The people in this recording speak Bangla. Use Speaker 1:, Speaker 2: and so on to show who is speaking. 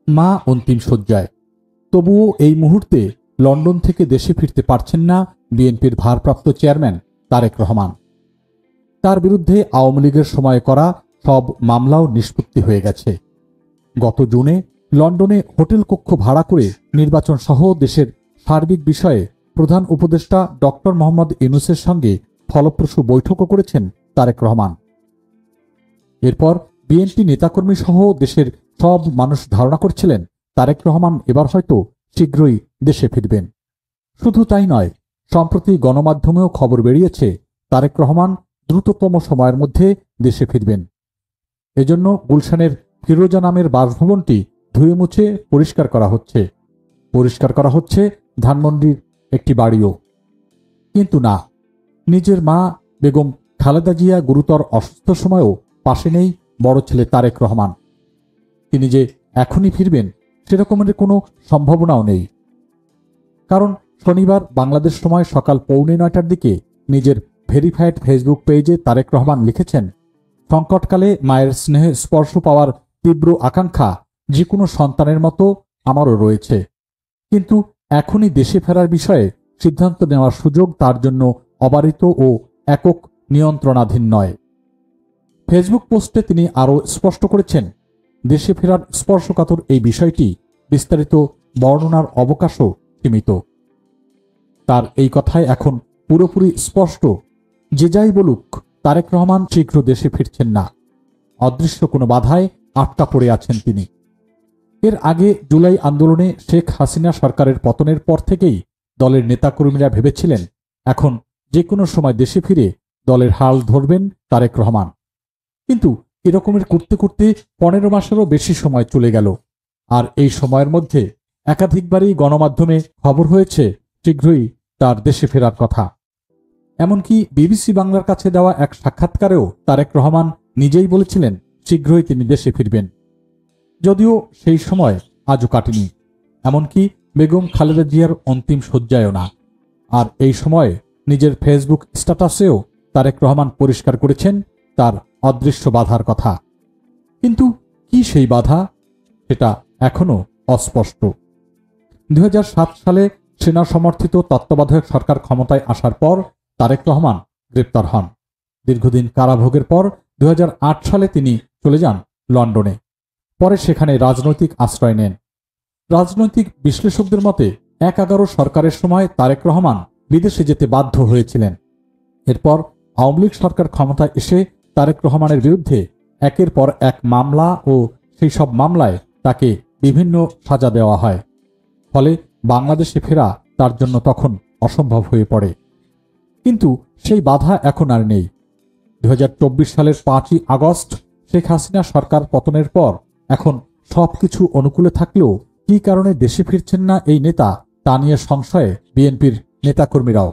Speaker 1: মা অন্তিম শয্যায়। তবুও এই মুহূর্তে লন্ডন থেকে দেশে ফিরতে পারছেন না বিএনপির ভারপ্রাপ্ত চেয়ারম্যান তারেক রহমান। তার বিরুদ্ধে আওয়ামী লীগের সময়ে করা সব মামলাও নিষ্পত্তি হয়ে গেছে। গত জুনে লন্ডনে হোটেল কক্ষ ভাড়া করে নির্বাচন সহ দেশের সার্বিক বিষয়ে প্রধান উপদেষ্টা ডক্টর মোহাম্মদ ইউনূসের সঙ্গে ফলপ্রসূ বৈঠকও করেছেন তারেক রহমান। এরপর বিএনপি নেতাকর্মী সহ দেশের সব মানুষ ধারণা করছিলেন তারেক রহমান এবার হয়তো শীঘ্রই দেশে ফিরবেন। শুধু তাই নয়, সম্প্রতি গণমাধ্যমেও খবর বেরিয়েছে তারেক রহমান দ্রুততম সময়ের মধ্যে দেশে ফিরবেন। এজন্য গুলশানের ফিরোজা নামের বাসভবনটি ধুয়ে মুছে পরিষ্কার করা হচ্ছে ধানমন্ডির একটি বাড়িও। কিন্তু না, নিজের মা বেগম খালেদা জিয়া গুরুতর অসুস্থ সময়েও পাশে নেই বড় ছেলে তারেক রহমান। তিনি যে এখনই ফিরবেন সেরকমের কোনো সম্ভাবনাও নেই। কারণ শনিবার বাংলাদেশ সময় সকাল 8:45টার দিকে নিজের ভেরিফাইড ফেসবুক পেজে তারেক রহমান লিখেছেন, সংকটকালে মায়ের স্নেহে স্পর্শ পাওয়ার তীব্র আকাঙ্ক্ষা যে কোনো সন্তানের মতো আমারও রয়েছে, কিন্তু এখনই দেশে ফেরার বিষয়ে সিদ্ধান্ত নেওয়ার সুযোগ তার জন্য অবারিত ও একক নিয়ন্ত্রণাধীন নয়। ফেসবুক পোস্টে তিনি আরও স্পষ্ট করেছেন, দেশে ফেরার স্পর্শকাতর এই বিষয়টি বিস্তারিত বর্ণনার অবকাশও সীমিত। তার এই কথায় এখন পুরোপুরি স্পষ্ট, যে যাই বলুক তারেক রহমান শীঘ্র দেশে ফিরছেন না। অদৃশ্য কোনো বাধায় আটকা পড়ে আছেন তিনি। এর আগে জুলাই আন্দোলনে শেখ হাসিনা সরকারের পতনের পর থেকেই দলের নেতাকর্মীরা ভেবেছিলেন এখন যে কোনো সময় দেশে ফিরে দলের হাল ধরবেন তারেক রহমান। কিন্তু এরকমের করতে করতে 15 মাসেরও বেশি সময় চলে গেল, আর এই সময়ের মধ্যে একাধিকবারই গণমাধ্যমে খবর হয়েছে শীঘ্রই তার দেশে ফেরার কথা। এমনকি বিবিসি বাংলার কাছে দেওয়া এক সাক্ষাৎকারেও তারেক রহমান নিজেই বলেছিলেন শীঘ্রই তিনি দেশে ফিরবেন। যদিও সেই সময় আজও কাটেনি, এমনকি বেগম খালেদা জিয়ার অন্তিম শয্যায়ও না। আর এই সময়ে নিজের ফেসবুক স্ট্যাটাসেও তারেক রহমান পরিষ্কার করেছেন তার অদৃশ্য বাধার কথা। কিন্তু কি সেই বাধা, সেটা এখনো অস্পষ্ট। 2007 সালে সেনা সমর্থিত তত্ত্বাবধায়ক সরকার ক্ষমতায় আসার পর তারেক রহমান গ্রেপ্তার হন। দীর্ঘদিন কারাভোগের পর 2008 সালে তিনি চলে যান লন্ডনে। পরে সেখানে রাজনৈতিক আশ্রয় নেন। রাজনৈতিক বিশ্লেষকদের মতে 11 সরকারের সময় তারেক রহমান বিদেশে যেতে বাধ্য হয়েছিলেন। এরপর আওয়ামী লীগ সরকার ক্ষমতায় এসে তারেক রহমানের বিরুদ্ধে একের পর এক মামলা ও সেই সব মামলায় তাকে বিভিন্ন সাজা দেওয়া হয়। ফলে বাংলাদেশে ফেরা তার জন্য তখন অসম্ভব হয়ে পড়ে। কিন্তু সেই বাধা এখন আর নেই। 2024 সালের 5ই আগস্ট শেখ হাসিনা সরকার পতনের পর এখন সবকিছু অনুকূলে থাকলেও কী কারণে দেশে ফিরছেন না এই নেতা তা নিয়ে সংশয়ে বিএনপির নেতাকর্মীরাও।